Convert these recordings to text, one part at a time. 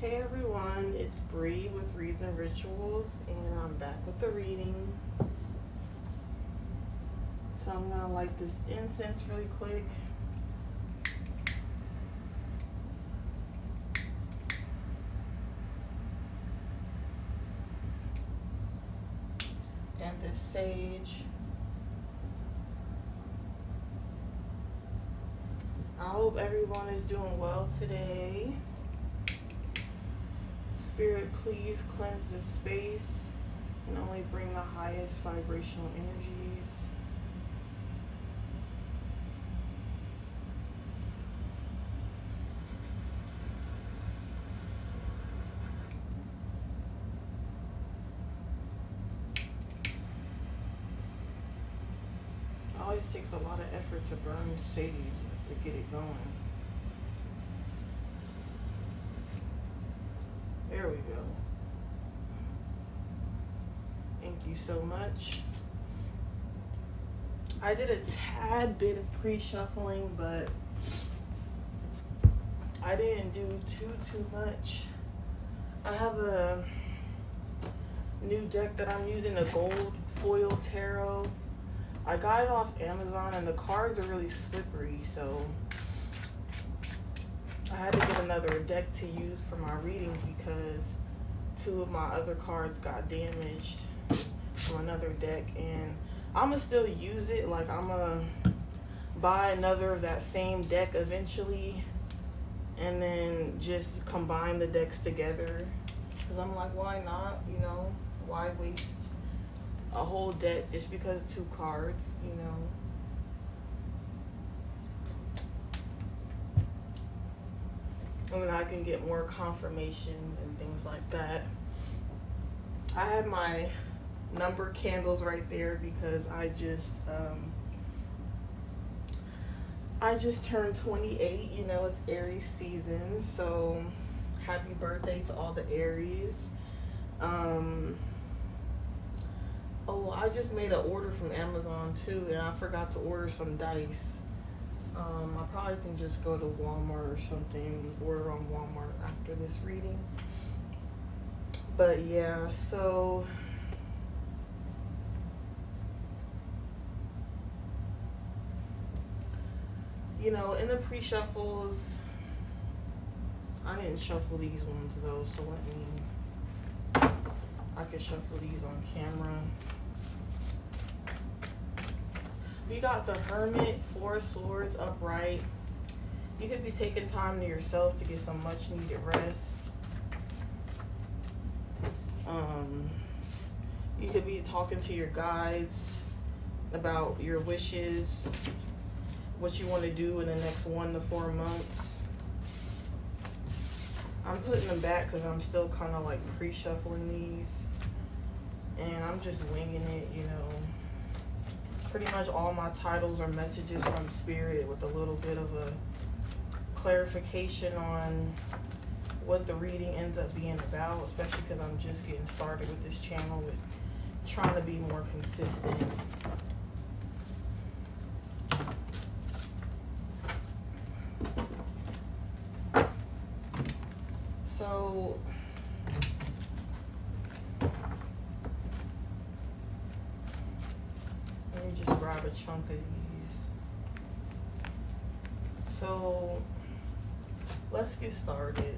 Hey everyone, it's Bree with Reads and Rituals, and I'm back with the reading. So I'm gonna light this incense really quick. And this sage. I hope everyone is doing well today. Spirit, please cleanse this space and only bring the highest vibrational energies. It always takes a lot of effort to burn sage to get it going. There we go. Thank you so much. I did a tad bit of pre-shuffling, but I didn't do too much. I have a new deck that I'm using, a gold foil tarot. I got it off Amazon and the cards are really slippery, so I had to get another deck to use for my readings because two of my other cards got damaged from another deck, and I'ma still use it. Like, I'ma buy another of that same deck eventually and then just combine the decks together, because I'm like, why not? You know, why waste a whole deck just because two cards, you know? And then I can get more confirmations and things like that. I have my number candles right there because I just turned 28. You know, it's Aries season, so happy birthday to all the Aries. Oh, I just made an order from Amazon too, and I forgot to order some dice. I probably can just go to Walmart or something and order on Walmart after this reading. But yeah, so you know, in the pre-shuffles, I didn't shuffle these ones though, so I could shuffle these on camera. We got the Hermit, Four of Swords upright. You could be taking time to yourself to get some much needed rest. You could be talking to your guides about your wishes, what you want to do in the next 1 to 4 months. I'm putting them back because I'm still kind of like pre-shuffling these, and I'm just winging it, you know. Pretty much all my titles are messages from Spirit with a little bit of a clarification on what the reading ends up being about, especially because I'm just getting started with this channel with trying to be more consistent. So let me just grab a chunk of these. So let's get started.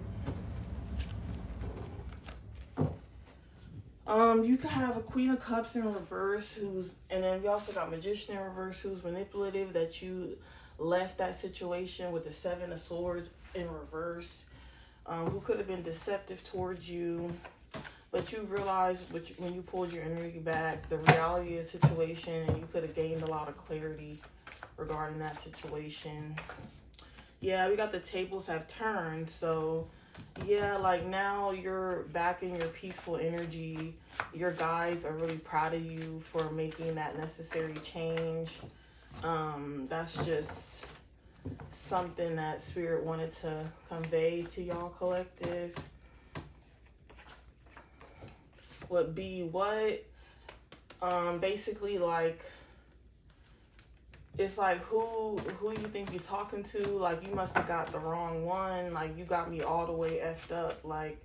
You could have a Queen of Cups in reverse and then we also got Magician in reverse who's manipulative, that you left that situation with the Seven of Swords in reverse, who could have been deceptive towards you, but you realized when you pulled your energy back, the reality of the situation, and you could have gained a lot of clarity regarding that situation. Yeah, we got the tables have turned, so yeah, like now you're back in your peaceful energy. Your guides are really proud of you for making that necessary change. That's just something that Spirit wanted to convey to y'all collective. Basically, like, it's like who you think you're talking to? Like you must have got the wrong one. Like you got me all the way effed up. Like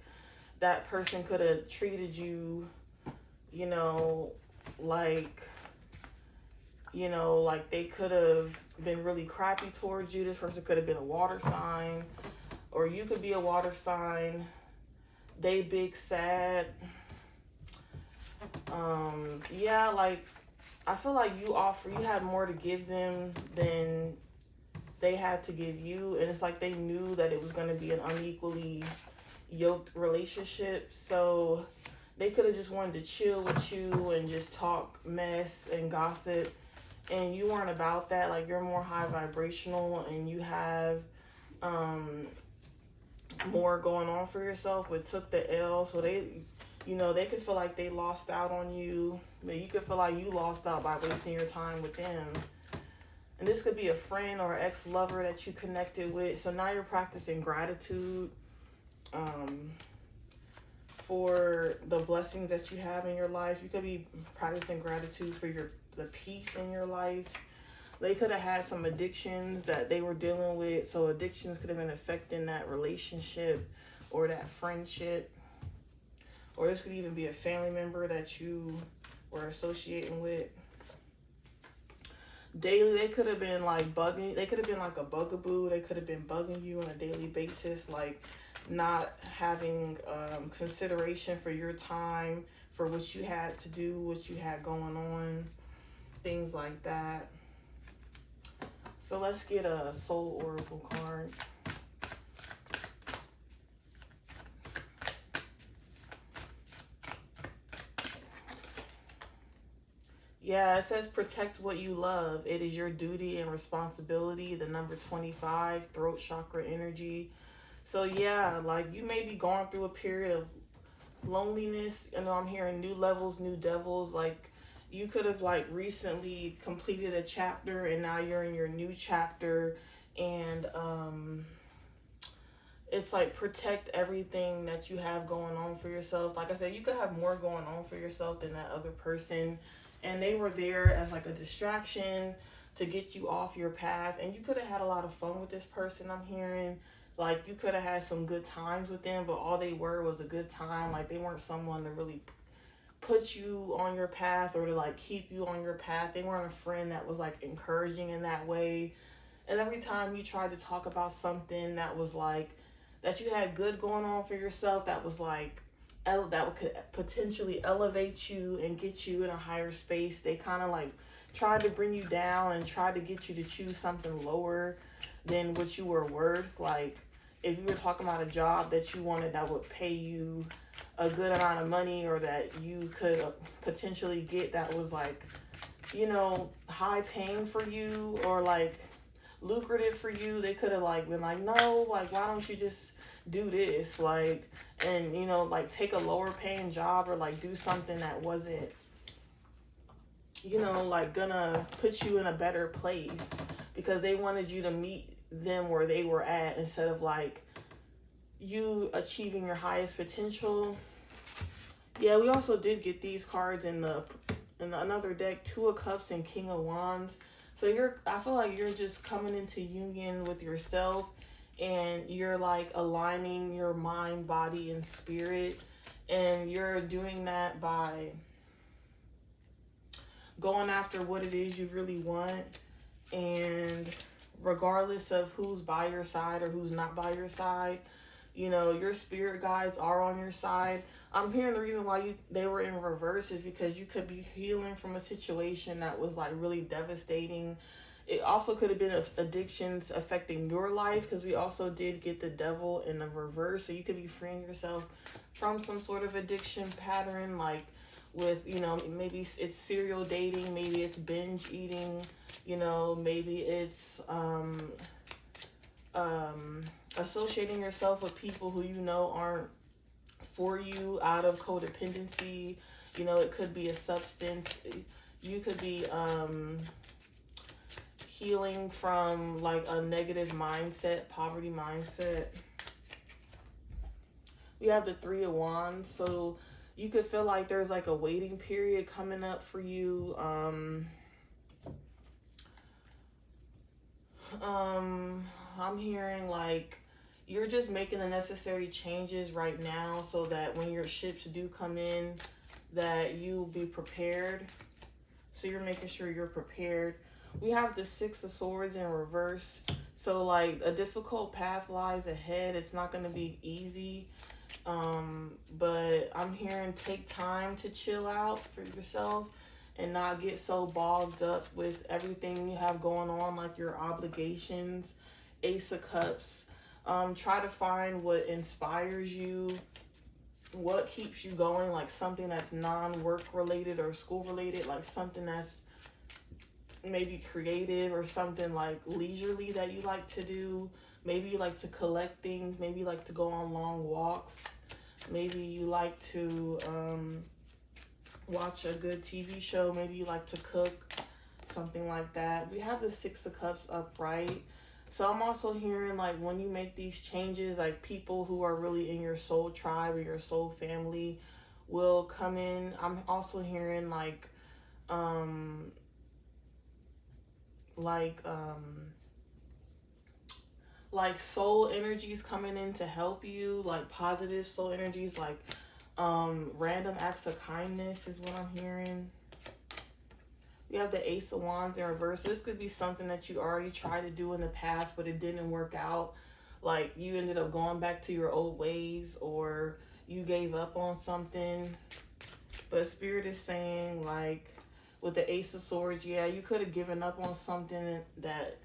that person could have treated you, you know, like like they could have been really crappy towards you. This person could have been a water sign, or you could be a water sign. They big sad. Yeah, like I feel like you had more to give them than they had to give you, and it's like they knew that it was going to be an unequally yoked relationship, so they could have just wanted to chill with you and just talk mess and gossip, and you weren't about that. Like you're more high vibrational and you have more going on for yourself, but took the L. So they could feel like they lost out on you, but you could feel like you lost out by wasting your time with them. And this could be a friend or ex-lover that you connected with. So now you're practicing gratitude for the blessings that you have in your life. You could be practicing gratitude for the peace in your life. They could have had some addictions that they were dealing with. So addictions could have been affecting that relationship or that friendship. Or this could even be a family member that you were associating with. Daily, they could have been like bugging. They could have been like a bugaboo. They could have been bugging you on a daily basis, like not having consideration for your time, for what you had to do, what you had going on, things like that. So let's get a Soul Oracle card. Yeah, it says protect what you love. It is your duty and responsibility. The number 25, throat chakra energy. So yeah, like you may be going through a period of loneliness. You know, I'm hearing new levels, new devils. Like you could have like recently completed a chapter and now you're in your new chapter, and it's like protect everything that you have going on for yourself. Like I said, you could have more going on for yourself than that other person, and they were there as like a distraction to get you off your path. And you could have had a lot of fun with this person, I'm hearing. Like you could have had some good times with them, but all they were was a good time. Like they weren't someone to really put you on your path or to like keep you on your path. They weren't a friend that was like encouraging in that way. And every time you tried to talk about something that was like that you had good going on for yourself, that was like that could potentially elevate you and get you in a higher space, they kind of like tried to bring you down and tried to get you to choose something lower than what you were worth. Like if you were talking about a job that you wanted that would pay you a good amount of money, or that you could potentially get that was like, high paying for you or like lucrative for you, they could have like been like, no, like why don't you just do this, like, and like take a lower paying job, or like do something that wasn't like gonna put you in a better place, because they wanted you to meet them where they were at instead of like you achieving your highest potential. Yeah, we also did get these cards in another deck, Two of Cups and King of Wands. So I feel like you're just coming into union with yourself, and you're like aligning your mind, body, and spirit. And you're doing that by going after what it is you really want. And regardless of who's by your side or who's not by your side, your spirit guides are on your side. I'm hearing the reason why they were in reverse is because you could be healing from a situation that was like really devastating. It also could have been addictions affecting your life, because we also did get the devil in the reverse. So you could be freeing yourself from some sort of addiction pattern, like with, maybe it's serial dating, maybe it's binge eating, maybe it's associating yourself with people who aren't for you out of codependency. It could be a substance. You could be healing from like a negative mindset, poverty mindset. We have the Three of Wands, so you could feel like there's like a waiting period coming up for you. I'm hearing like you're just making the necessary changes right now so that when your ships do come in, that you'll be prepared. So you're making sure you're prepared. We have the Six of Swords in reverse. So like a difficult path lies ahead. It's not going to be easy. But I'm hearing take time to chill out for yourself and not get so bogged up with everything you have going on, like your obligations. Ace of Cups. Try to find what inspires you, what keeps you going, like something that's non-work related or school related, like something that's maybe creative or something like leisurely that you like to do. Maybe you like to collect things, maybe you like to go on long walks, maybe you like to watch a good TV show, maybe you like to cook, something like that. We have the Six of Cups upright. So I'm also hearing like when you make these changes, like people who are really in your soul tribe or your soul family will come in. I'm also hearing um like um like soul energies coming in to help you, like positive soul energies, like random acts of kindness is what I'm hearing. We have the Ace of Wands in reverse. So this could be something that you already tried to do in the past, but it didn't work out. Like you ended up going back to your old ways, or you gave up on something. But Spirit is saying, like, with the Ace of Swords, yeah, you could have given up on something that,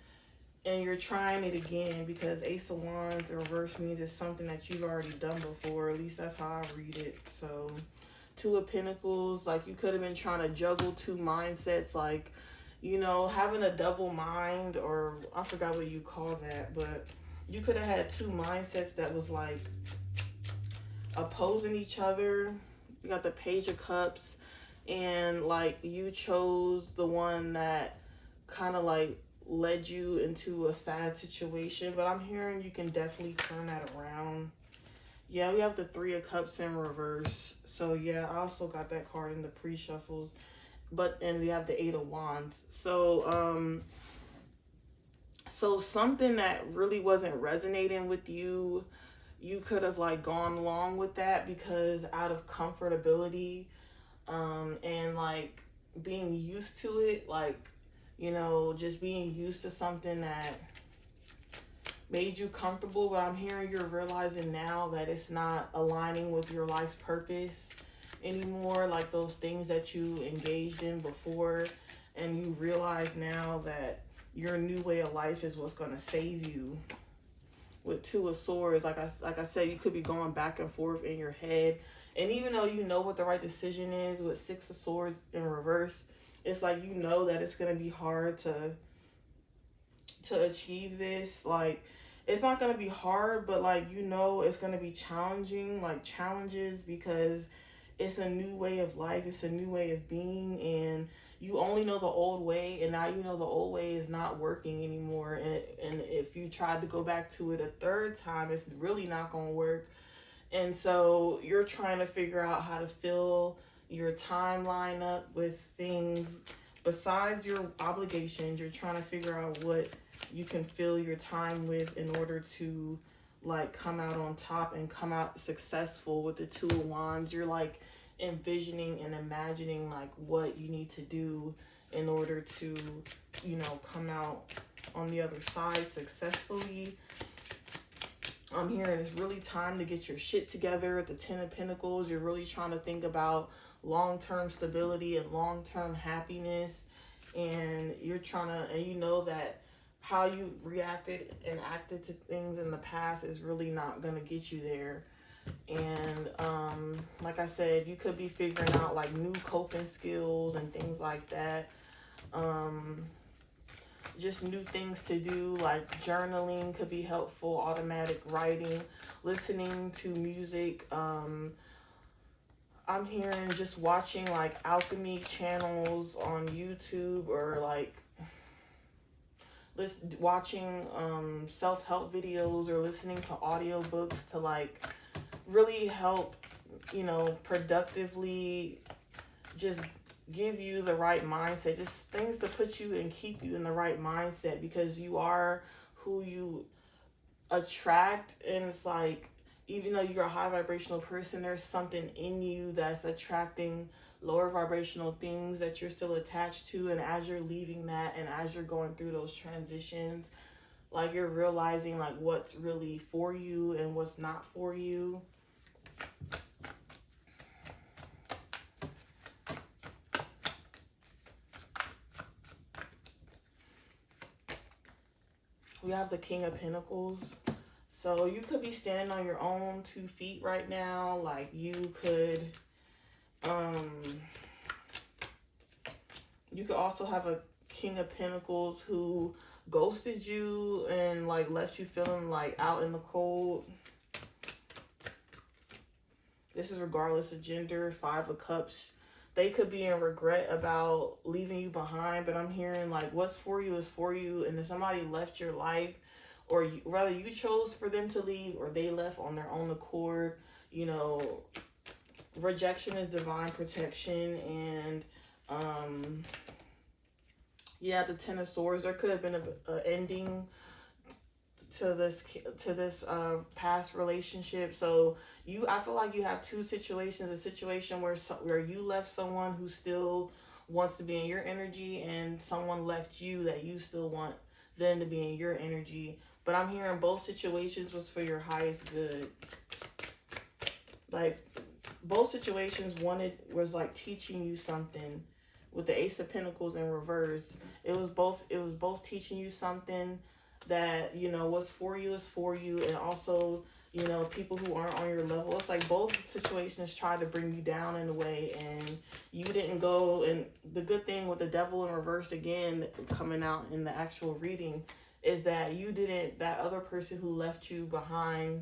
and you're trying it again, because Ace of Wands in reverse means it's something that you've already done before. At least that's how I read it. So Two of Pentacles, like you could have been trying to juggle two mindsets, like, you know, having a double mind, or I forgot what you call that, but you could have had two mindsets that was like opposing each other. You got the Page of Cups, and like you chose the one that kind of like led you into a sad situation, but I'm hearing you can definitely turn that around. Yeah, we have the Three of Cups in reverse. So yeah, I also got that card in the pre-shuffles. And we have the Eight of Wands. So so something that really wasn't resonating with you, you could have like gone along with that because out of comfortability, and like being used to it, like, you know, just being used to something that made you comfortable. But I'm hearing you're realizing now that it's not aligning with your life's purpose anymore, like those things that you engaged in before, and you realize now that your new way of life is what's going to save you. With Two of Swords, like I said, you could be going back and forth in your head, and even though you know what the right decision is, with Six of Swords in reverse, it's like you know that it's going to be hard to achieve this. Like, it's not going to be hard, but like, you know, it's going to be challenging, like challenges, because it's a new way of life, it's a new way of being, and you only know the old way, and now you know the old way is not working anymore, and if you tried to go back to it a third time, it's really not going to work. And so you're trying to figure out how to fill your timeline up with things besides your obligations. You're trying to figure out what you can fill your time with in order to like come out on top and come out successful. With the Two of Wands, you're like envisioning and imagining like what you need to do in order to, you know, come out on the other side successfully. I'm hearing it's really time to get your shit together. At the Ten of Pentacles, you're really trying to think about long-term stability and long-term happiness, and you're trying to, and you know that how you reacted and acted to things in the past is really not going to get you there. And like I said, you could be figuring out like new coping skills and things like that. Just new things to do, like journaling could be helpful, automatic writing, listening to music. I'm hearing just watching like alchemy channels on YouTube, or like watching self-help videos, or listening to audiobooks to like really help, you know, productively just give you the right mindset, just things to put you and keep you in the right mindset, because you are who you attract. And it's like, even though you're a high vibrational person, there's something in you that's attracting lower vibrational things that you're still attached to. And as you're leaving that, and as you're going through those transitions, like, you're realizing like what's really for you and what's not for you. We have the King of Pentacles. So you could be standing on your own 2 feet right now. Like, you could also have a King of Pentacles who ghosted you and like left you feeling like out in the cold. This is regardless of gender. 5 of Cups. They could be in regret about leaving you behind, but I'm hearing like what's for you is for you. And if somebody left your life, or rather you chose for them to leave, or they left on their own accord, you know, rejection is divine protection. And yeah, the 10 of Swords, there could have been a ending to this past relationship. So I feel like you have 2 situations: a situation where you left someone who still wants to be in your energy, and someone left you that you still want them to be in your energy. But I'm hearing both situations was for your highest good. Like, both situations was like teaching you something. With the Ace of Pentacles in reverse, it was both teaching you something that, you know, what's for you is for you. And also, you know, people who aren't on your level, it's like both situations try to bring you down in a way, and you didn't go. And the good thing with the Devil in reverse, again, coming out in the actual reading, is that that other person who left you behind,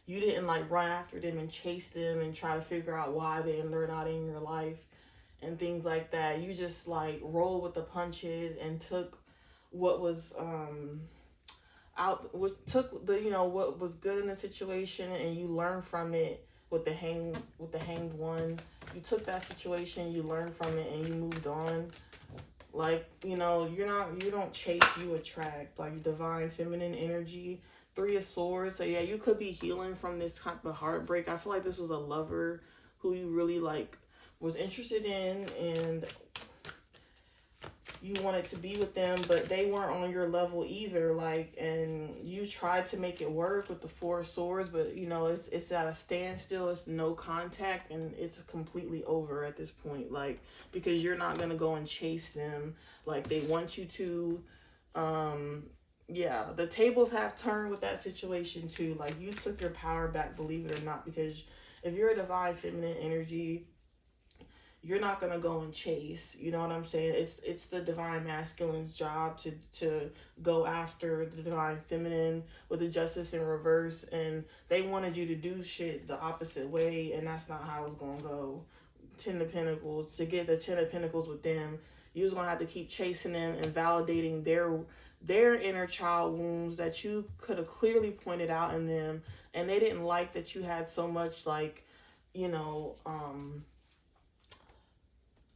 you didn't like run after them and chase them and try to figure out why they're not in your life and things like that. You just like rolled with the punches and took what was took the, you know, what was good in the situation, and you learned from it. With the Hanged One, you took that situation, you learned from it, and you moved on. Like, you know, you don't chase, you attract. Like, divine feminine energy. 3 of Swords. So yeah, you could be healing from this type of heartbreak. I feel like this was a lover who you really like was interested in, and you wanted to be with them, but they weren't on your level either. Like, and you tried to make it work with the 4 of Swords, but you know, it's at a standstill. It's no contact, and it's completely over at this point. Like, because you're not gonna go and chase them like they want you to. Yeah, the tables have turned with that situation too. Like, you took your power back, believe it or not, because if you're a divine feminine energy, you're not gonna go and chase. You know what I'm saying? It's the divine masculine's job to go after the divine feminine with the Justice in reverse, and they wanted you to do shit the opposite way, and that's not how it's gonna go. 10 of Pentacles, to get the 10 of Pentacles with them, you was gonna have to keep chasing them and validating their inner child wounds that you could have clearly pointed out in them, and they didn't like that you had so much, like, you know,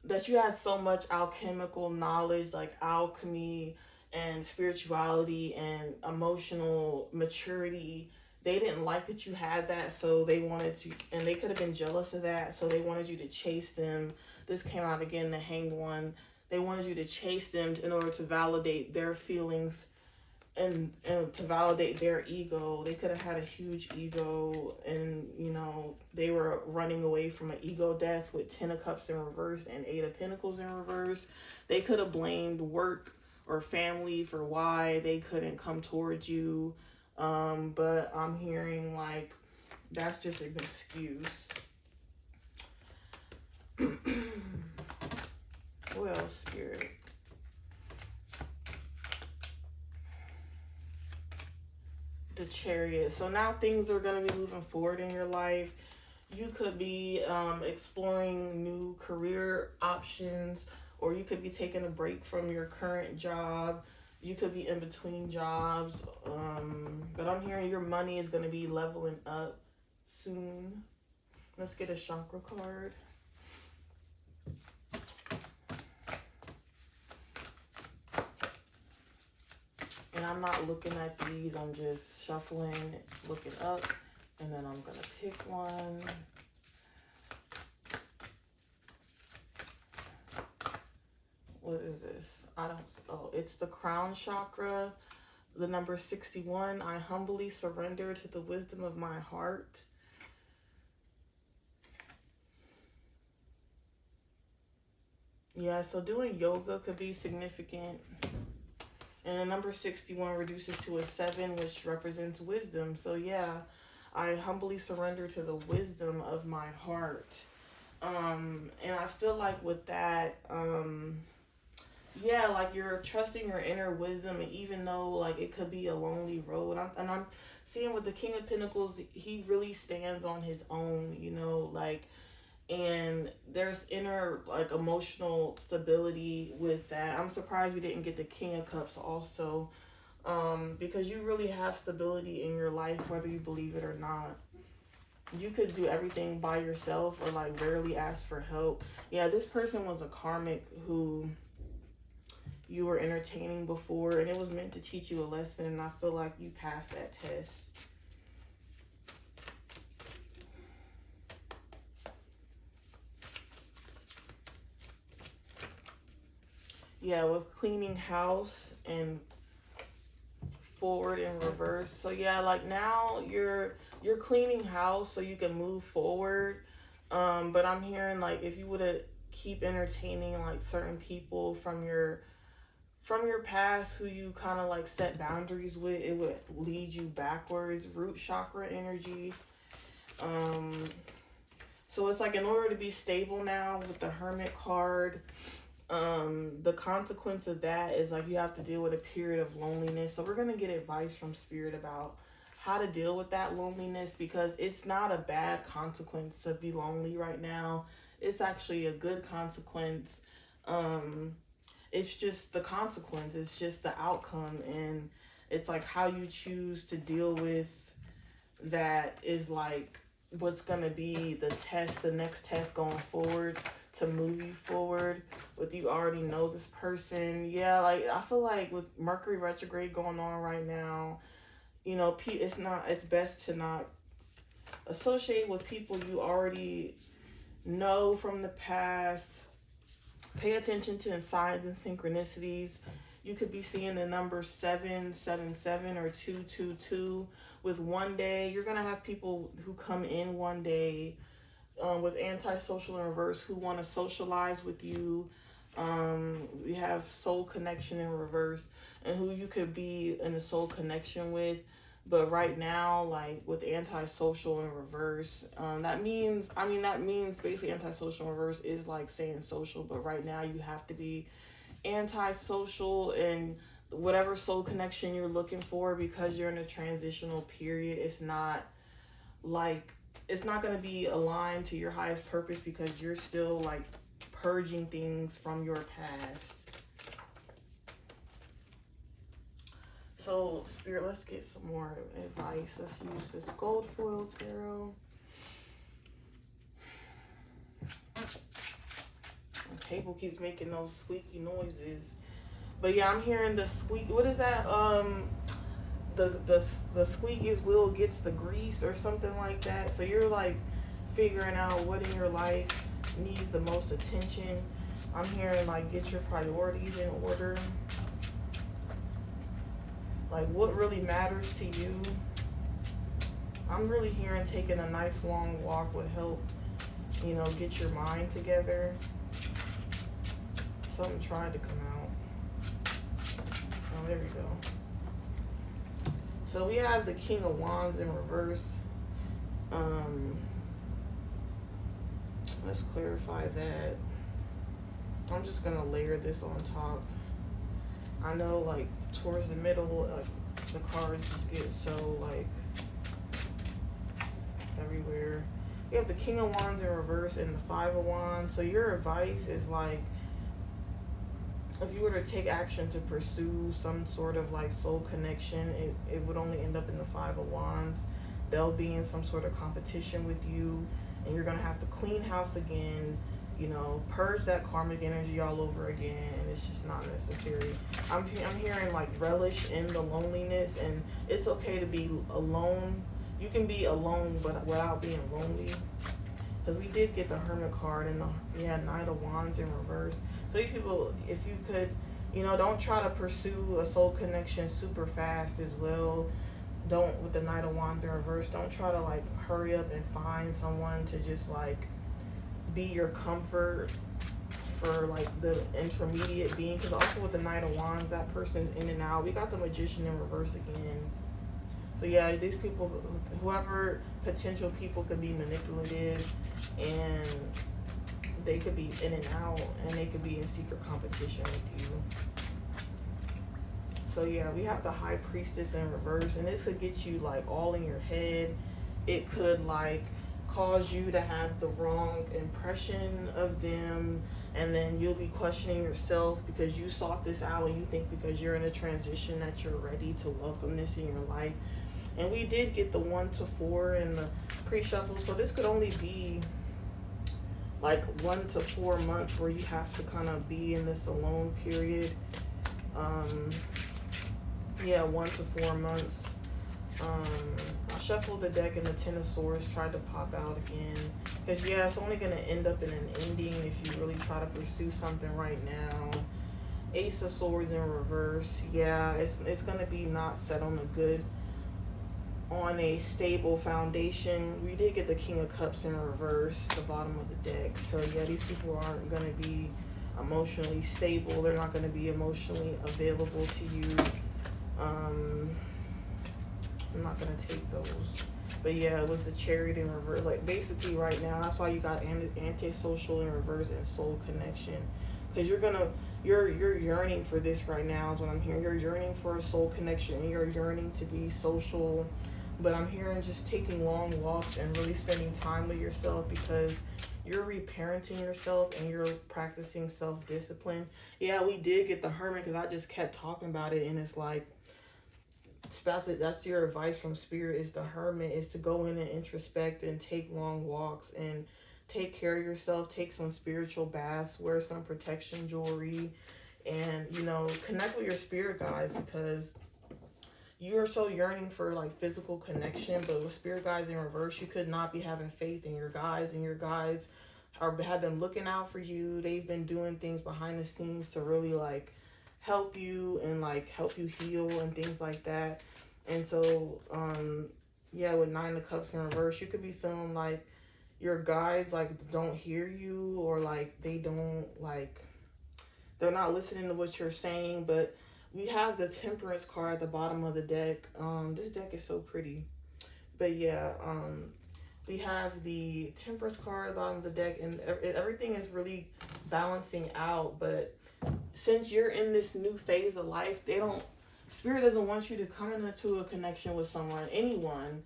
that you had so much alchemical knowledge, like alchemy and spirituality and emotional maturity. They didn't like that you had that, so they wanted to, and they could have been jealous of that, so they wanted you to chase them. This came out again, the Hanged One. They wanted you to chase them in order to validate their feelings and to validate their ego. They could have had a huge ego, and you know, they were running away from an ego death with 10 of Cups in reverse and 8 of Pentacles in reverse. They could have blamed work or family for why they couldn't come towards you, but I'm hearing like that's just an excuse. What else, Spirit? The Chariot. So now things are going to be moving forward in your life. You could be exploring new career options, or you could be taking a break from your current job. You could be in between jobs, but I'm hearing your money is going to be leveling up soon. Let's get a chakra card. I'm not looking at these. I'm just shuffling, looking up, and then I'm gonna pick one. What is this? Oh, it's the crown chakra, the number 61. I humbly surrender to the wisdom of my heart. Yeah, so doing yoga could be significant. And the number 61 reduces to a 7, which represents wisdom. So yeah, I humbly surrender to the wisdom of my heart. And I feel like with that, yeah, like you're trusting your inner wisdom, and even though like it could be a lonely road, I'm seeing with the King of Pentacles, he really stands on his own, you know, like, and there's inner like emotional stability with that. I'm surprised you didn't get the King of Cups also, because you really have stability in your life, whether you believe it or not. You could do everything by yourself or like rarely ask for help. Yeah, this person was a karmic who you were entertaining before, and it was meant to teach you a lesson, and I feel like you passed that test. Yeah, with cleaning house and forward and reverse. So yeah, like now you're cleaning house so you can move forward. But I'm hearing like if you would have keep entertaining like certain people from your past who you kind of like set boundaries with, it would lead you backwards. Root chakra energy. So it's like in order to be stable now with the Hermit card, the consequence of that is like you have to deal with a period of loneliness. So we're going to get advice from Spirit about how to deal with that loneliness, because it's not a bad consequence to be lonely right now. It's actually a good consequence. It's just the consequence. It's just the outcome. And it's like how you choose to deal with that is like what's going to be the test, the next test going forward to move you forward. With you already know this person. Yeah, like I feel like with Mercury retrograde going on right now, you know, it's best to not associate with people you already know from the past. Pay attention to signs and synchronicities. You could be seeing the number 777 or 222 with one day. You're going to have people who come in one day with antisocial in reverse who want to socialize with you. We have soul connection in reverse, and who you could be in a soul connection with. But right now, like with antisocial in reverse, that means basically antisocial in reverse is like saying social, but right now you have to be antisocial in whatever soul connection you're looking for, because you're in a transitional period. It's not going to be aligned to your highest purpose, because you're still like purging things from your past. So, Spirit, let's get some more advice. Let's use this gold foil tarot. The table keeps making those squeaky noises. But yeah, I'm hearing the squeak. What is that? The squeakiest wheel gets the grease or something like that. So you're like figuring out what in your life needs the most attention. I'm hearing like get your priorities in order. Like what really matters to you. I'm really hearing taking a nice long walk would help, you know, get your mind together. Something tried to come out. Oh, there we go. So we have the King of Wands in reverse. Let's clarify that. I'm just gonna layer this on top. I know like towards the middle, the cards just get so like everywhere. You have the King of Wands in reverse and the Five of Wands. So your advice is like, if you were to take action to pursue some sort of like soul connection, it would only end up in the Five of Wands. They'll be in some sort of competition with you, and you're gonna have to clean house again. purge that karmic energy all over again, and it's just not necessary. I'm hearing like relish in the loneliness, and it's okay to be alone. You can be alone, but without being lonely. Because we did get the Hermit card, and we had Knight of Wands in reverse. So these people, if you could, don't try to pursue a soul connection super fast as well. Don't, with the Knight of Wands in reverse, don't try to like hurry up and find someone to just like be your comfort for like the intermediate being. Because also with the Knight of Wands, that person's in and out. We got the Magician in reverse again. So yeah, these people, whoever potential people, could be manipulative, and they could be in and out, and they could be in secret competition with you. So yeah, we have the High Priestess in reverse, and this could get you like all in your head. It could like cause you to have the wrong impression of them, and then you'll be questioning yourself because you sought this out, and you think because you're in a transition that you're ready to welcome this in your life. And we did get the 1 to 4 in the pre-shuffle, so this could only be like 1 to 4 months where you have to kind of be in this alone period. Yeah, 1 to 4 months. I shuffled the deck, and the 10 of Swords tried to pop out again. Because yeah, it's only going to end up in an ending if you really try to pursue something right now. Ace of Swords in reverse. Yeah, it's going to be not set on a stable foundation. We did get the King of Cups in reverse, the bottom of the deck. So yeah, these people aren't going to be emotionally stable. They're not going to be emotionally available to you. I'm not going to take those. But yeah, it was the Chariot in reverse. Like basically right now, that's why you got antisocial in reverse and soul connection. Because you're yearning for this right now is what I'm hearing. You're yearning for a soul connection, and you're yearning to be social. But I'm hearing just taking long walks and really spending time with yourself, because you're reparenting yourself and you're practicing self-discipline. Yeah, we did get the Hermit because I just kept talking about it, and it's like, that's your advice from Spirit, is the Hermit, is to go in and introspect and take long walks and take care of yourself, take some spiritual baths, wear some protection jewelry, and connect with your spirit guides, because you are so yearning for like physical connection. But with spirit guides in reverse, you could not be having faith in your guides, and your guides have been looking out for you. They've been doing things behind the scenes to really like help you and like help you heal and things like that. And so yeah, with 9 of Cups in reverse, you could be feeling like your guides like don't hear you, or like they're not listening to what you're saying. But we have the Temperance card at the bottom of the deck. This deck is so pretty. But yeah, we have the Temperance card at the bottom of the deck, and everything is really balancing out. But since you're in this new phase of life, Spirit doesn't want you to come into a connection with someone, anyone,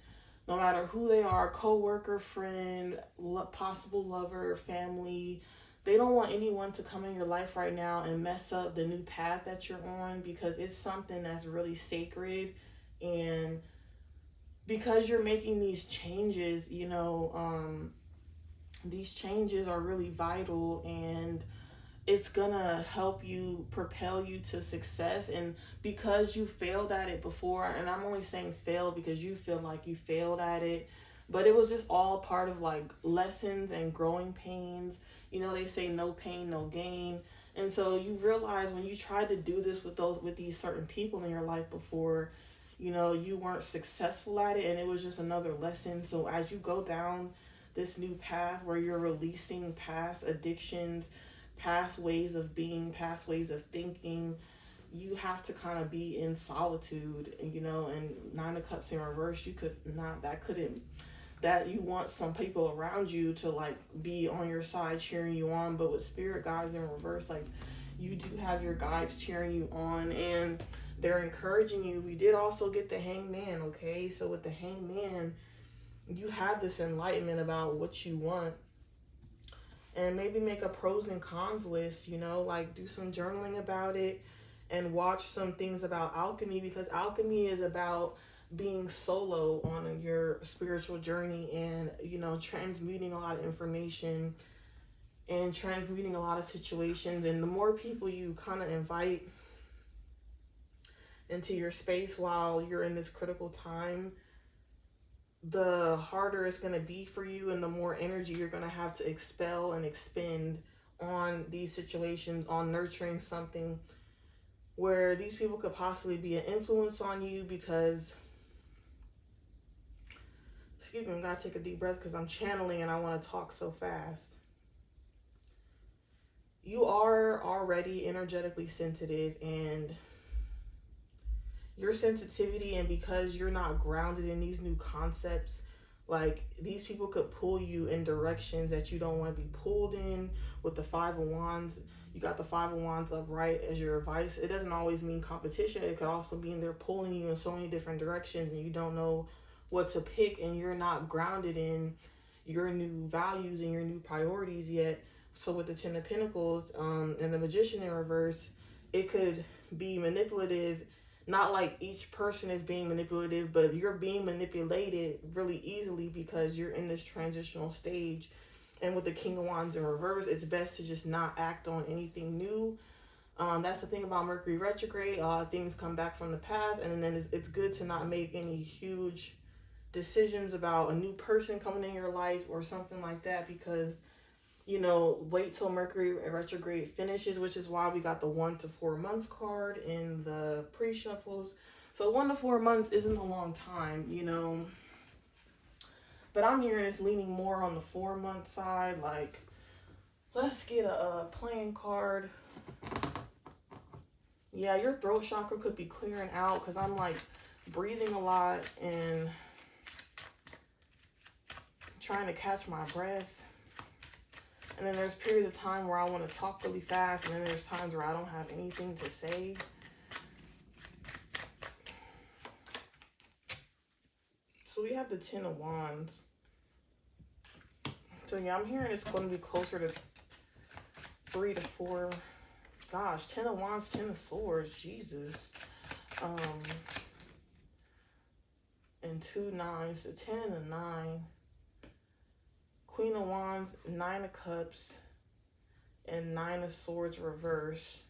no matter who they are, co-worker, friend, possible lover, family. They don't want anyone to come in your life right now and mess up the new path that you're on, because it's something that's really sacred. And because you're making these changes, these changes are really vital, and it's gonna help you, propel you to success. And because you failed at it before, and I'm only saying fail because you feel like you failed at it, but it was just all part of like lessons and growing pains. They say no pain, no gain. And so you realize when you tried to do this with these certain people in your life before, you weren't successful at it, and it was just another lesson. So as you go down this new path where you're releasing past addictions, past ways of being, past ways of thinking, you have to kind of be in solitude, and 9 of Cups in reverse, that you want some people around you to like be on your side cheering you on. But with spirit guides in reverse, like you do have your guides cheering you on, and they're encouraging you. We did also get the Hangman, okay? So with the Hangman, you have this enlightenment about what you want. And maybe make a pros and cons list, like do some journaling about it, and watch some things about alchemy, because alchemy is about being solo on your spiritual journey, and transmuting a lot of information and transmuting a lot of situations. And the more people you kind of invite into your space while you're in this critical time, the harder it's going to be for you, and the more energy you're going to have to expel and expend on these situations, on nurturing something where these people could possibly be an influence on you. Because, excuse me, I gotta take a deep breath because I'm channeling and I want to talk so fast. You are already energetically sensitive, and your sensitivity, and because you're not grounded in these new concepts, like, these people could pull you in directions that you don't want to be pulled in. With the Five of Wands, you got the Five of Wands upright as your advice. It doesn't always mean competition. It could also mean they're pulling you in so many different directions and you don't know what to pick, and you're not grounded in your new values and your new priorities yet. So with the Ten of Pentacles and the Magician in reverse, it could be manipulative. Not like each person is being manipulative, but you're being manipulated really easily because you're in this transitional stage. And with the King of Wands in reverse, it's best to just not act on anything new. That's the thing about Mercury retrograde. Things come back from the past, and then it's good to not make any huge decisions about a new person coming in your life or something like that, because, you know, wait till Mercury retrograde finishes, which is why we got the 1 to 4 months card in the pre-shuffles. So 1 to 4 months isn't a long time, you know, but I'm hearing it's leaning more on the 4-month side. Like, let's get a playing card. Yeah, your throat chakra could be clearing out, because I'm like breathing a lot and trying to catch my breath. And then there's periods of time where I want to talk really fast, and then there's times where I don't have anything to say. So we have the Ten of Wands. So yeah, I'm hearing it's going to be closer to 3 to 4. Gosh, 10 of Wands, 10 of Swords, Jesus. And 2 nines, the 10 and the 9. Queen of Wands, 9 of Cups, and 9 of Swords reverse.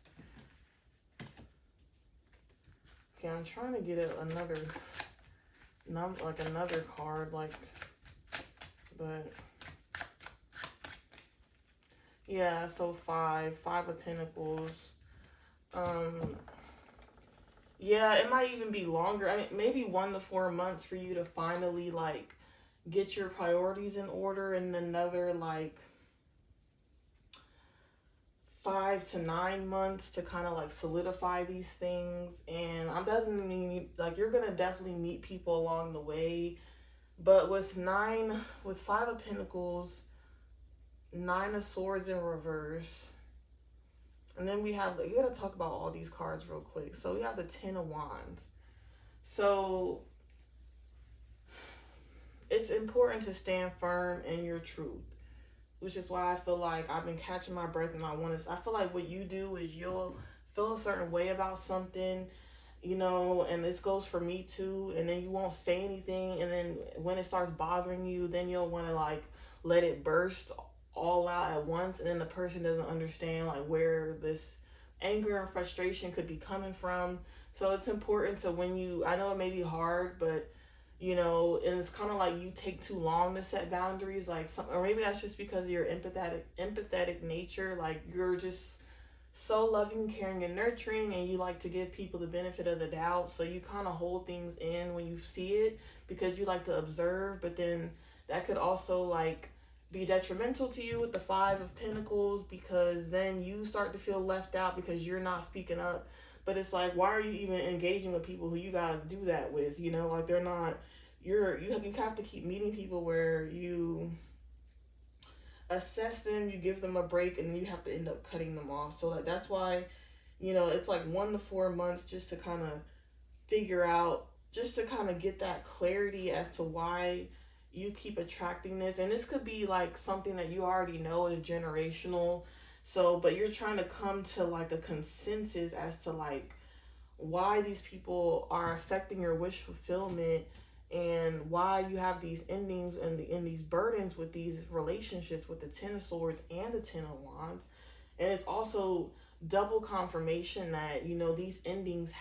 Okay, I'm trying to get another number, like another card, like, but yeah, so 5 of Pentacles. Yeah, it might even be longer. I mean, maybe 1 to 4 months for you to finally, like, get your priorities in order, and another, like, 5 to 9 months to kind of, like, solidify these things. And I'm doesn't mean, like, you're gonna definitely meet people along the way, but with 5 of Pentacles, 9 of Swords in reverse, and then we have, you gotta talk about all these cards real quick. So we have the 10 of Wands. So it's important to stand firm in your truth, which is why I feel like I've been catching my breath, and I feel like what you do is you'll feel a certain way about something, you know, and this goes for me too, and then you won't say anything, and then when it starts bothering you, then you'll want to, like, let it burst all out at once, and then the person doesn't understand, like, where this anger and frustration could be coming from. So it's important to, when you, I know it may be hard, but, you know, and it's kind of like you take too long to set boundaries, like, or maybe that's just because of your empathetic nature. Like, you're just so loving, caring, and nurturing, and you like to give people the benefit of the doubt, so you kind of hold things in when you see it because you like to observe. But then that could also, like, be detrimental to you with the 5 of Pentacles, because then you start to feel left out because you're not speaking up. But it's like, why are you even engaging with people who you gotta do that with? You know, like, they're not, you have to keep meeting people where you assess them, you give them a break, and then you have to end up cutting them off. So, like, that's why, you know, it's like 1 to 4 months just to kind of figure out, just to kind of get that clarity as to why you keep attracting this. And this could be like something that you already know is generational. So, but you're trying to come to, like, a consensus as to, like, why these people are affecting your wish fulfillment, and why you have these endings and these burdens with these relationships with the Ten of Swords and the Ten of Wands. And it's also double confirmation that, you know, these endings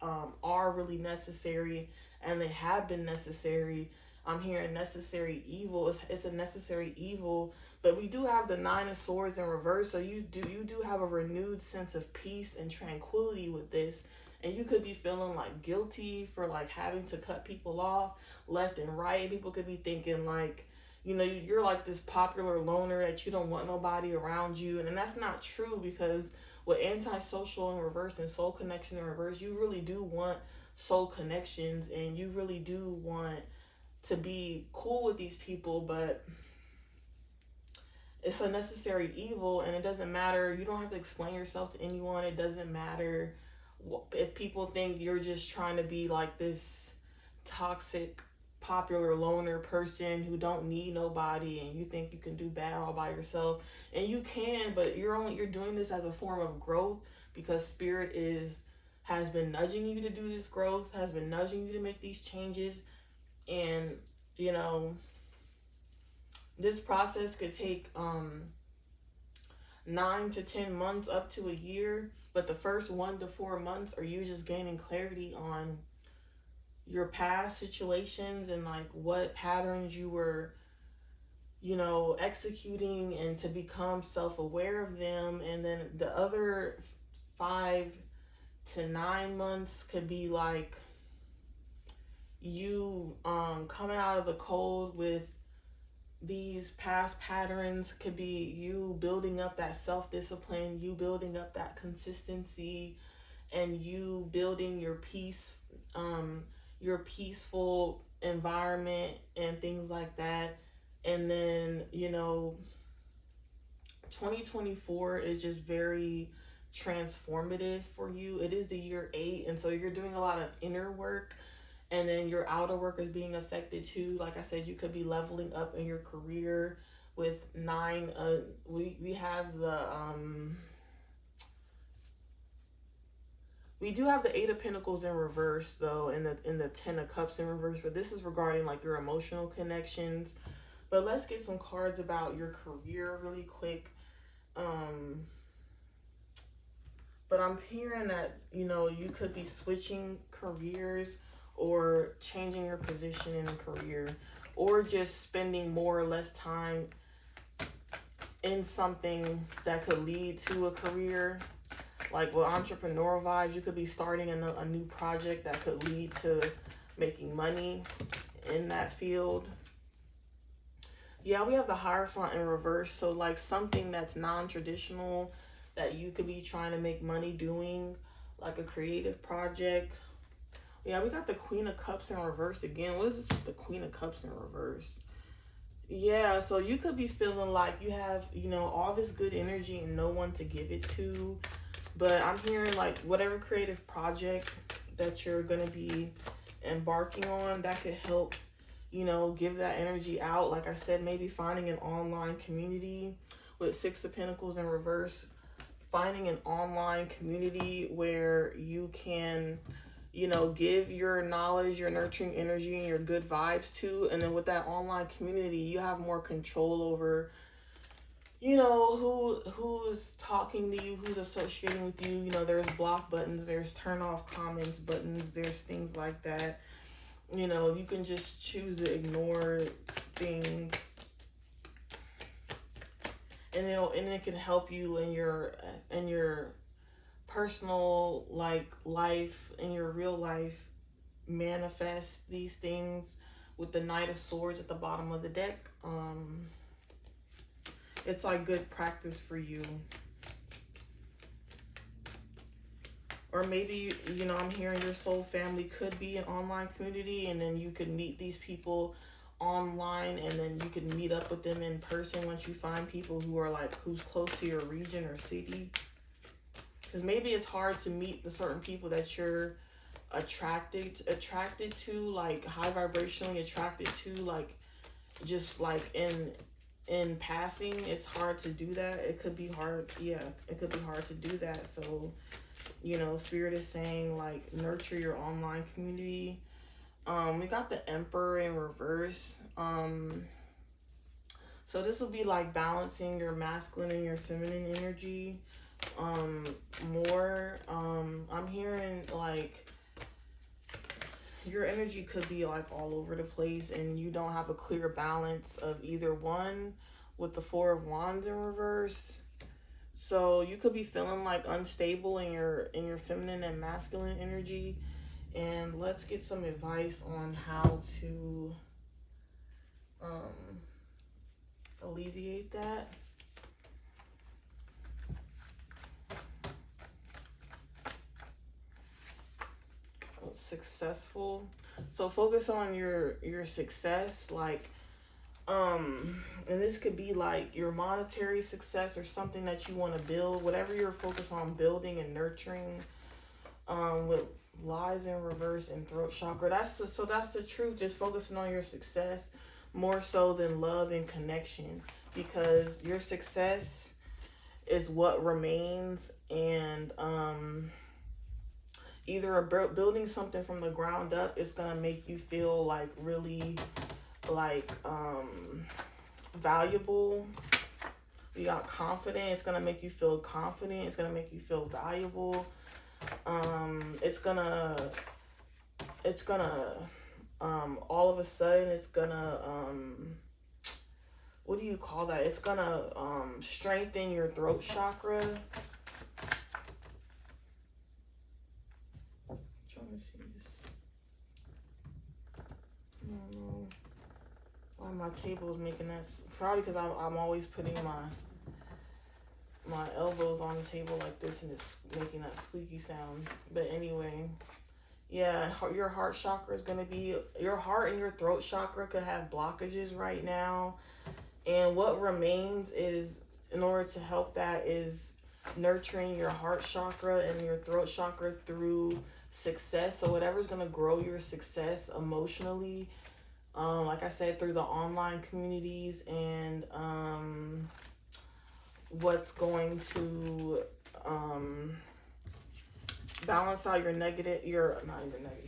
are really necessary, and they have been necessary. I'm hearing necessary evil. It's a necessary evil, but we do have the Nine of Swords in reverse, so you do have a renewed sense of peace and tranquility with this. And you could be feeling like guilty for like having to cut people off left and right. People could be thinking like, you know, you're like this popular loner that you don't want nobody around you. And that's not true, because with antisocial in reverse and soul connection in reverse, you really do want soul connections, and you really do want to be cool with these people, but it's a necessary evil. And it doesn't matter. You don't have to explain yourself to anyone. It doesn't matter if people think you're just trying to be like this toxic popular loner person who don't need nobody, and you think you can do bad all by yourself. And you can, but you're doing this as a form of growth, because spirit has been nudging you to do this growth, has been nudging you to make these changes. And you know, this process could take 9 to 10 months, up to a year. But the first 1 to 4 months are you just gaining clarity on your past situations and like what patterns you were, you know, executing, and to become self-aware of them. And then the other 5 to 9 months could be like you coming out of the cold with these past patterns. Could be you building up that self-discipline, you building up that consistency, and you building your peace, your peaceful environment and things like that. And then, you know, 2024 is just very transformative for you. It is the year 8, and so you're doing a lot of inner work, and then your outer work is being affected too. Like I said, you could be leveling up in your career with 9. We have the we do have the 8 of Pentacles in reverse though, and the 10 of Cups in reverse. But this is regarding like your emotional connections. But let's get some cards about your career really quick. But I'm hearing that, you know, you could be switching careers, or changing your position in a career, or just spending more or less time in something that could lead to a career. Like with entrepreneurial vibes, you could be starting a new project that could lead to making money in that field. Yeah, we have the Hierophant in reverse. So like something that's non-traditional that you could be trying to make money doing, like a creative project. Yeah, we got the Queen of Cups in reverse again. What is this with the Queen of Cups in reverse? Yeah, so you could be feeling like you have, you know, all this good energy and no one to give it to. But I'm hearing like whatever creative project that you're going to be embarking on, that could help, you know, give that energy out. Like I said, maybe finding an online community with 6 of Pentacles in reverse. Finding an online community where you can, you know, give your knowledge, your nurturing energy, and your good vibes to. And then with that online community, you have more control over, you know, who's talking to you, who's associating with you. You know, there's block buttons, there's turn off comments buttons, there's things like that. You know, you can just choose to ignore things. And it can help you in your personal like life, in your real life, manifest these things with the Knight of Swords at the bottom of the deck. It's like good practice for you. Or maybe, you know, I'm hearing your soul family could be an online community, and then you could meet these people online, and then you can meet up with them in person once you find people who are like, who's close to your region or city. Because maybe it's hard to meet the certain people that you're attracted to, like high vibrationally attracted to, like just like in passing. It's hard to do that. It could be hard. Yeah, it could be hard to do that. So, you know, Spirit is saying like nurture your online community. We got the Emperor in reverse. So this will be like balancing your masculine and your feminine energy more. I'm hearing like your energy could be like all over the place and you don't have a clear balance of either one with the Four of Wands in reverse. So you could be feeling like unstable in your feminine and masculine energy. And let's get some advice on how to alleviate that. Successful. So focus on your success, like and this could be like your monetary success or something that you want to build, whatever you're focused on building and nurturing. With lies in reverse and throat chakra, that's the truth. Just focusing on your success more so than love and connection, because your success is what remains. And either building something from the ground up is gonna make you feel like really like valuable. You got confident. It's gonna make you feel confident. It's gonna make you feel valuable. It's gonna all of a sudden it's gonna what do you call that? It's gonna strengthen your throat chakra. I'm trying to see this. I don't know why my table is making that. Probably because I'm always putting my elbows on the table like this and it's making that squeaky sound. But anyway, yeah, your heart chakra is going to be, your heart and your throat chakra could have blockages right now. And what remains is, in order to help that, is nurturing your heart chakra and your throat chakra through success. So whatever's going to grow your success emotionally, like I said, through the online communities, and what's going to balance out your negative, your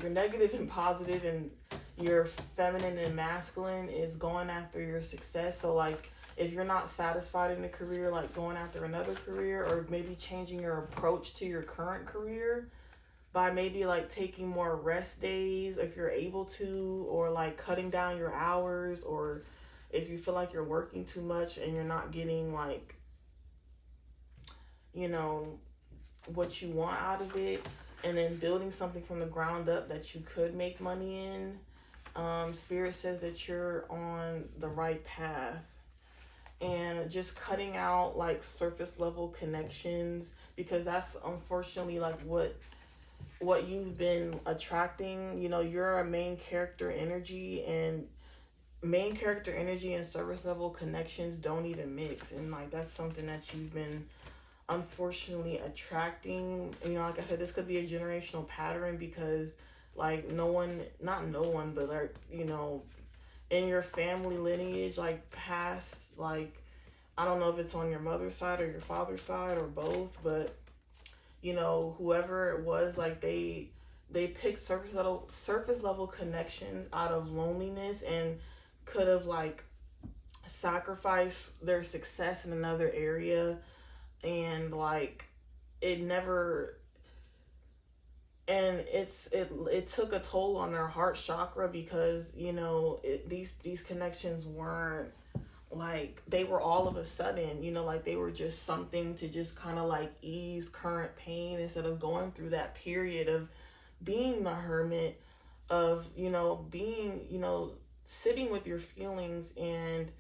negative and positive, and your feminine and masculine is going after your success. So like if you're not satisfied in a career, like going after another career, or maybe changing your approach to your current career by maybe like taking more rest days if you're able to, or like cutting down your hours, or if you feel like you're working too much and you're not getting like, you know, what you want out of it, and then building something from the ground up that you could make money in. Spirit says that you're on the right path, and just cutting out like surface level connections, because that's unfortunately like what you've been attracting. You know, you're a main character energy, and main character energy and surface level connections don't even mix. And like that's something that you've been unfortunately attracting. You know, like I said, this could be a generational pattern, because like not no one, but like, you know, in your family lineage, like past, like I don't know if it's on your mother's side or your father's side or both, but you know, whoever it was, like they picked surface level connections out of loneliness, and could have like sacrificed their success in another area, and like it never, and it took a toll on their heart chakra, because you know these connections weren't like, they were all of a sudden, you know, like they were just something to just kind of like ease current pain, instead of going through that period of being the hermit, of, you know, being, you know, sitting with your feelings and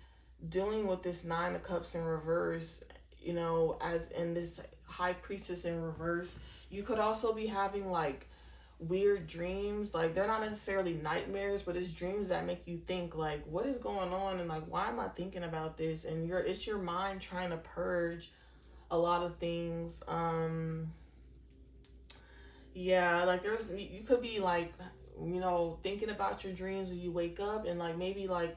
dealing with this Nine of Cups in reverse, you know, as in this High Priestess in reverse. You could also be having like weird dreams, like they're not necessarily nightmares, but it's dreams that make you think like, what is going on, and like, why am I thinking about this? And it's your mind trying to purge a lot of things. Yeah, like you could be like, you know, thinking about your dreams when you wake up, and like maybe like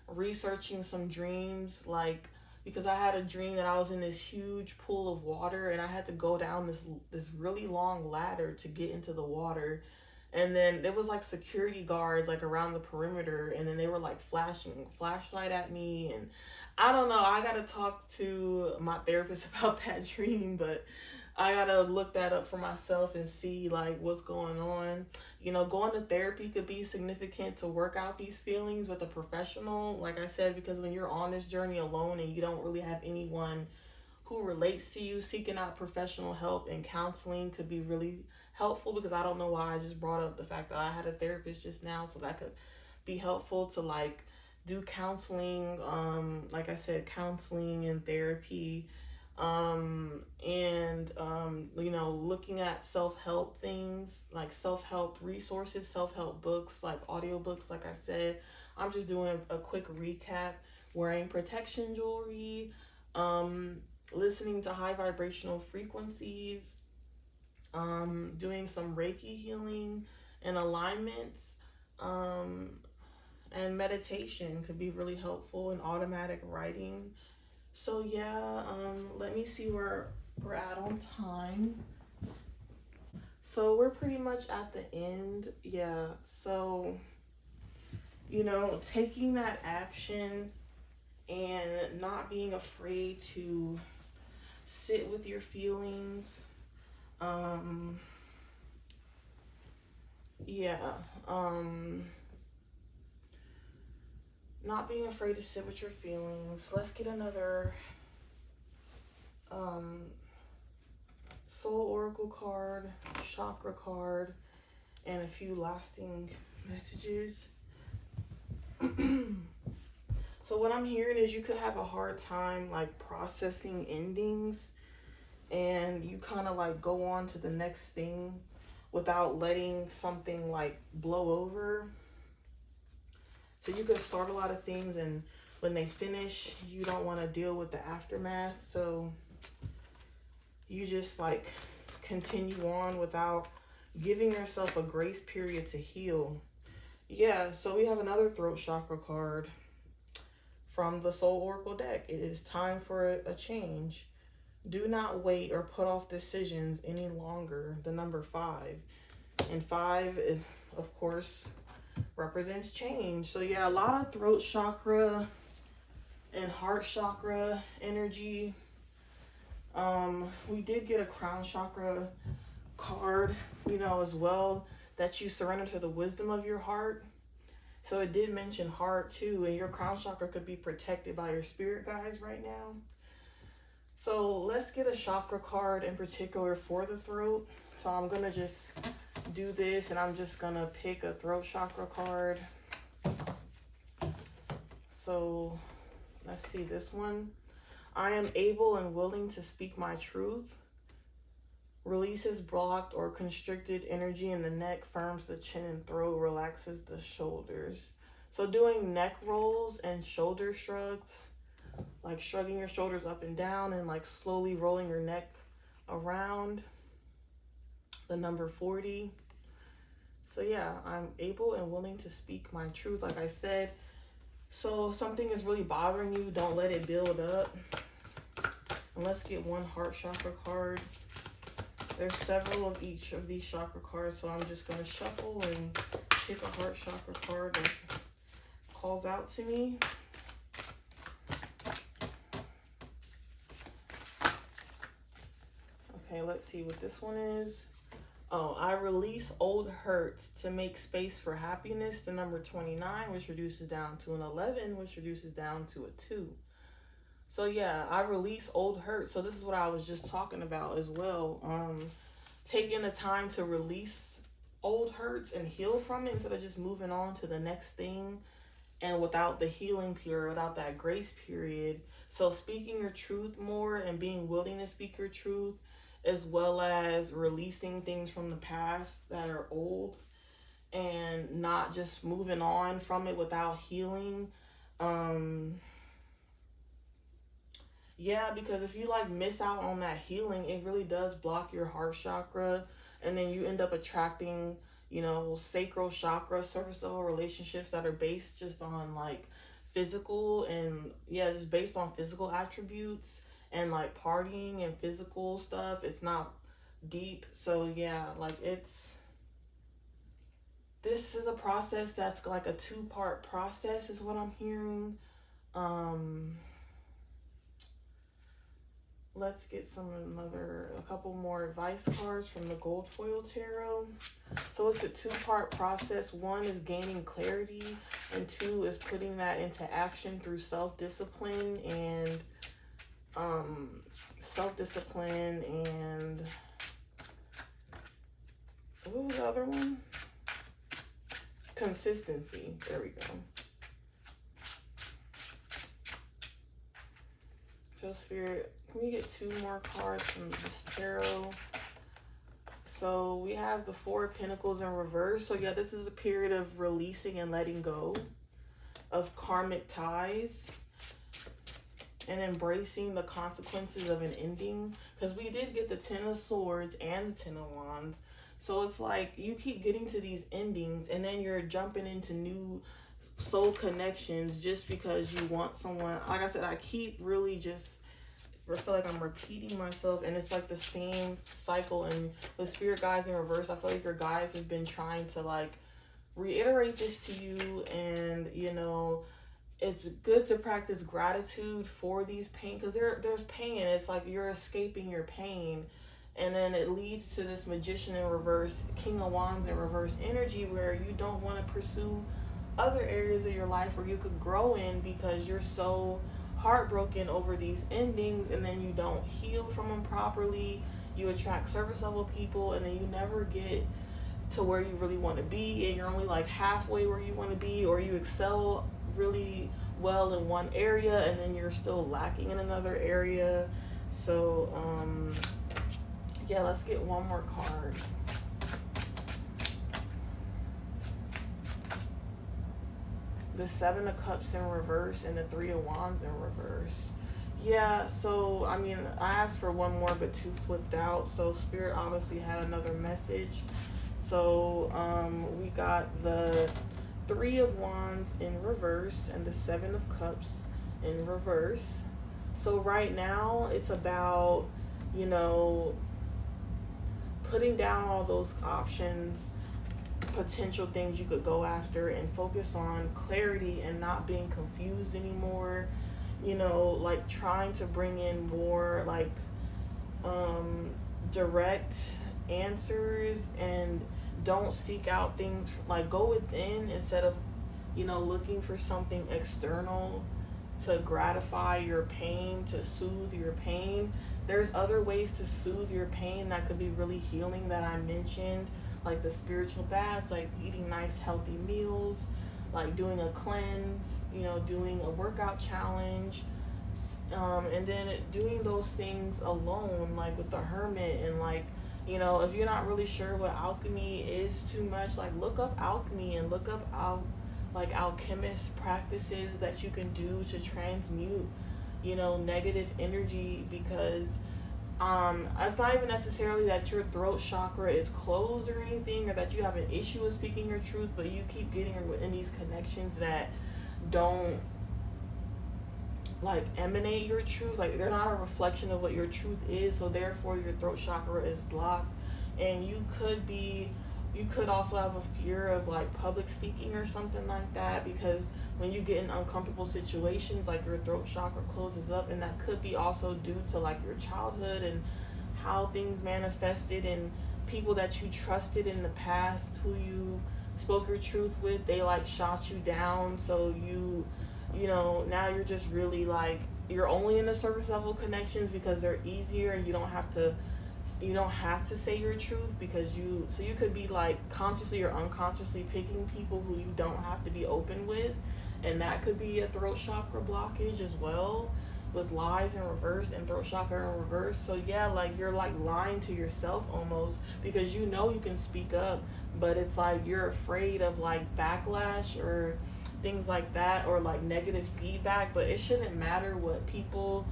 researching some dreams, like, because I had a dream that I was in this huge pool of water, and I had to go down this really long ladder to get into the water. And then there was like security guards like around the perimeter, and then they were like flashing flashlight at me. And I don't know, I gotta talk to my therapist about that dream, but I gotta look that up for myself and see like what's going on. You know, going to therapy could be significant to work out these feelings with a professional, like I said, because when you're on this journey alone and you don't really have anyone who relates to you, seeking out professional help and counseling could be really helpful. Because I don't know why I just brought up the fact that I had a therapist just now, so that could be helpful to like do counseling, like I said, counseling and therapy, and you know, looking at self-help things, like self-help resources, self-help books, like audiobooks. Like I said, I'm just doing a quick recap: wearing protection jewelry, um listening to high vibrational frequencies, doing some Reiki healing and alignments, um, and meditation could be really helpful, and automatic writing. So yeah, let me see where we're at on time. So we're pretty much at the end. Yeah. So, you know, taking that action and not being afraid to sit with your feelings. Um, yeah. Um, not being afraid to sit with your feelings. Let's get another Soul Oracle card, Chakra card, and a few lasting messages. So what I'm hearing is you could have a hard time like processing endings, and you kind of like go on to the next thing without letting something like blow over. So you could start a lot of things, and when they finish, you don't want to deal with the aftermath. So you just like continue on without giving yourself a grace period to heal. Yeah, so we have another throat chakra card from the Soul Oracle deck. It is time for a change. Do not wait or put off decisions any longer. The number 5. And 5 is, of course, represents change. So yeah, a lot of throat chakra and heart chakra energy. We did get a crown chakra card, you know, as well, that you surrender to the wisdom of your heart. So it did mention heart too, and your crown chakra could be protected by your spirit guides right now. So let's get a chakra card in particular for the throat. So I'm gonna just do this, and I'm just gonna pick a throat chakra card. So let's see this one. I am able and willing to speak my truth. Releases blocked or constricted energy in the neck, firms the chin and throat, relaxes the shoulders. So doing neck rolls and shoulder shrugs, like shrugging your shoulders up and down and like slowly rolling your neck around. The number 40. So yeah, I'm able and willing to speak my truth, like I said. So something is really bothering you, don't let it build up. And let's get one heart chakra card. There's several of each of these chakra cards, so I'm just going to shuffle and pick a heart chakra card that calls out to me. Okay, let's see what this one is. Oh, I release old hurts to make space for happiness. The number 29, which reduces down to an 11, which reduces down to a 2. So yeah, I release old hurts. So this is what I was just talking about as well. Taking the time to release old hurts and heal from it instead of just moving on to the next thing, and without the healing period, without that grace period. So speaking your truth more and being willing to speak your truth, as well as releasing things from the past that are old and not just moving on from it without healing. Yeah, because if you like miss out on that healing, it really does block your heart chakra, and then you end up attracting, you know, sacral chakra, surface level relationships that are based just on like physical, and yeah, just based on physical attributes and like partying and physical stuff. It's not deep. So yeah, like it's this is a process that's like a 2-part process is what I'm hearing. Let's get a couple more advice cards from the Gold Foil Tarot. So it's a 2-part process. 1 is gaining clarity, and 2 is putting that into action through self-discipline and what was the other one? Consistency. There we go. So Spirit, can we get 2 more cards from this tarot? So we have the 4 of Pentacles in reverse. So yeah, this is a period of releasing and letting go of karmic ties and embracing the consequences of an ending. Because we did get the 10 of Swords and the 10 of Wands. So it's like you keep getting to these endings and then you're jumping into new soul connections just because you want someone. Like I said, I keep really just, I feel like I'm repeating myself, and it's like the same cycle. And with spirit guides in reverse, I feel like your guides have been trying to like reiterate this to you. And you know, it's good to practice gratitude for these pain, because there's pain. It's like you're escaping your pain, and then it leads to this Magician in reverse, King of Wands in reverse energy, where you don't want to pursue other areas of your life where you could grow in because you're so heartbroken over these endings, and then you don't heal from them properly. You attract surface level people, and then you never get to where you really want to be, and you're only like halfway where you want to be, or you excel really well in one area and then you're still lacking in another area. So yeah, let's get 1 more card. The 7 of Cups in reverse and the 3 of Wands in reverse. Yeah, so I mean, I asked for 1 more, but 2 flipped out. So Spirit obviously had another message. So we got the 3 of Wands in reverse and the 7 of Cups in reverse. So right now it's about, you know, putting down all those options, potential things you could go after, and focus on clarity and not being confused anymore. You know, like trying to bring in more like direct answers, and don't seek out things, like go within instead of, you know, looking for something external to gratify your pain, to soothe your pain. There's other ways to soothe your pain that could be really healing that I mentioned, like the spiritual baths, like eating nice healthy meals, like doing a cleanse, you know, doing a workout challenge, and then doing those things alone, like with the Hermit. And like, you know, if you're not really sure what alchemy is too much, like look up alchemy and look up like alchemist practices that you can do to transmute, you know, negative energy. Because it's not even necessarily that your throat chakra is closed or anything, or that you have an issue with speaking your truth, but you keep getting in these connections that don't like emanate your truth. Like they're not a reflection of what your truth is, so therefore your throat chakra is blocked. And you could also have a fear of like public speaking or something like that, because when you get in uncomfortable situations, like your throat chakra closes up. And that could be also due to like your childhood and how things manifested, and people that you trusted in the past who you spoke your truth with, they like shot you down. So you know, now you're just really like, you're only in the surface level connections because they're easier, and you don't have to say your truth, because you could be like consciously or unconsciously picking people who you don't have to be open with. And that could be a throat chakra blockage as well, with lies in reverse and throat chakra in reverse. So yeah, like you're like lying to yourself almost, because you know you can speak up, but it's like you're afraid of like backlash or things like that, or like negative feedback. But it shouldn't matter what people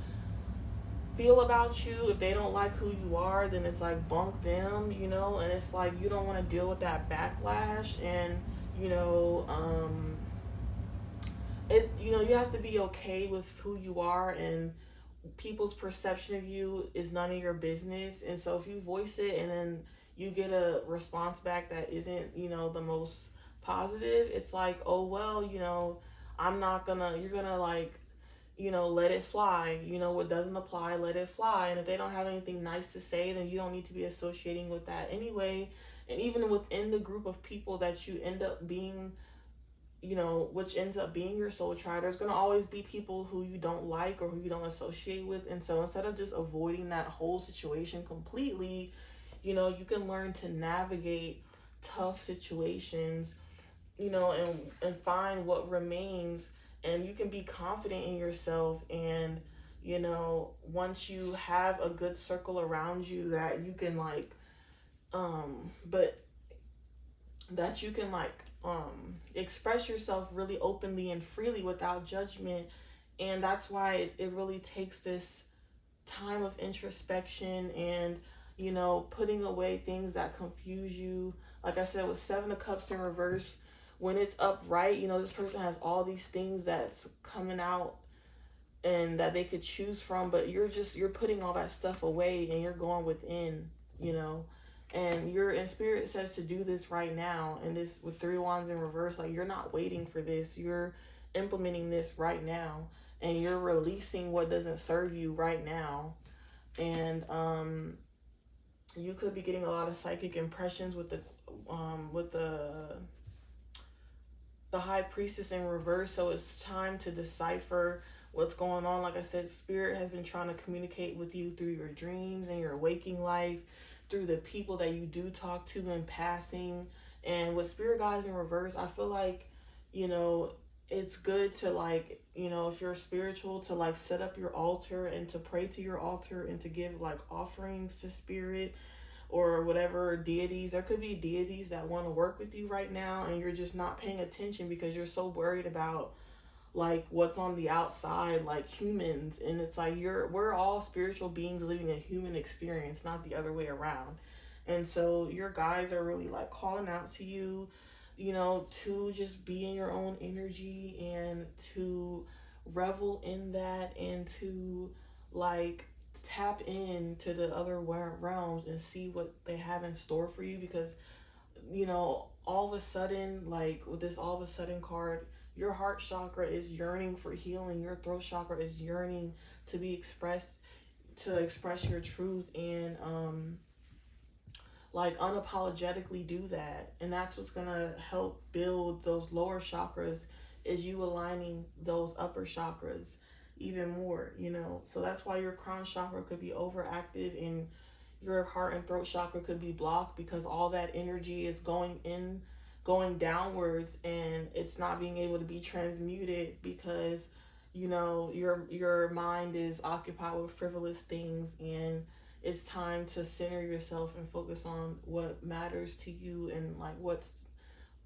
feel about you. If they don't like who you are, then it's like bunk them, you know. And it's like you don't want to deal with that backlash. And you know, you have to be okay with who you are, and people's perception of you is none of your business. And so if you voice it and then you get a response back that isn't, you know, the most positive, it's like, oh well, I'm not gonna, you're gonna like, let it fly. What doesn't apply, let it fly. And if they don't have anything nice to say, then you don't need to be associating with that anyway. And even within the group of people that you end up being, which ends up being your soul tribe, there's going to always be people who you don't like or who you don't associate with. And so instead of just avoiding that whole situation completely, you can learn to navigate tough situations, and find what remains, and you can be confident in yourself. And once you have a good circle around you that you can like but that you can like express yourself really openly and freely without judgment. And that's why it really takes this time of introspection and putting away things that confuse you. Like I said, with Seven of Cups in reverse, when it's upright, this person has all these things that's coming out and that they could choose from, but you're putting all that stuff away and you're going within, and your in spirit says to do this right now. And this with Three Wands in reverse, like you're not waiting for this, you're implementing this right now, and you're releasing what doesn't serve you right now. And you could be getting a lot of psychic impressions with the High Priestess in reverse. So it's time to decipher what's going on. Like I said, Spirit has been trying to communicate with you through your dreams and your waking life, through the people that you do talk to in passing. And with Spirit guides in reverse, I feel like, it's good to like, if you're spiritual, to like set up your altar and to pray to your altar and to give like offerings to Spirit or whatever deities. There could be deities that want to work with you right now and you're just not paying attention because you're so worried about like what's on the outside, like humans. And it's like we're all spiritual beings living a human experience, not the other way around. And so your guides are really like calling out to you, to just be in your own energy and to revel in that and to like tap into the other realms and see what they have in store for you. Because all of a sudden, like with this all of a sudden card, your heart chakra is yearning for healing, your throat chakra is yearning to be expressed, to express your truth and like unapologetically do that. And that's what's gonna help build those lower chakras, is you aligning those upper chakras even more. So that's why your crown chakra could be overactive and your heart and throat chakra could be blocked, because all that energy is going downwards and it's not being able to be transmuted because your mind is occupied with frivolous things. And it's time to center yourself and focus on what matters to you and like what's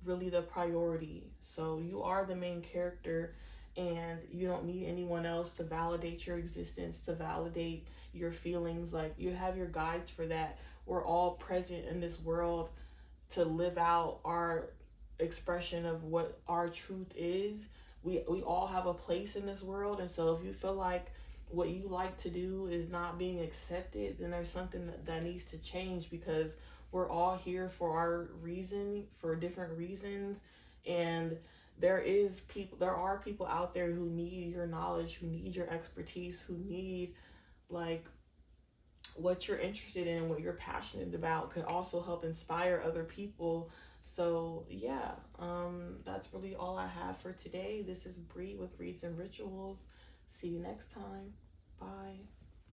really the priority. So you are the main character and you don't need anyone else to validate your existence, to validate your feelings. Like you have your guides for that. We're all present in this world to live out our expression of what our truth is. We all have a place in this world. And so if you feel like what you like to do is not being accepted, then there's something that needs to change, because we're all here for our reason, for different reasons. And there are people out there who need your knowledge, who need your expertise, who need like what you're interested in, what you're passionate about could also help inspire other people. So yeah, that's really all I have for today. This is Bree with Reads and Rituals. See you next time. Bye.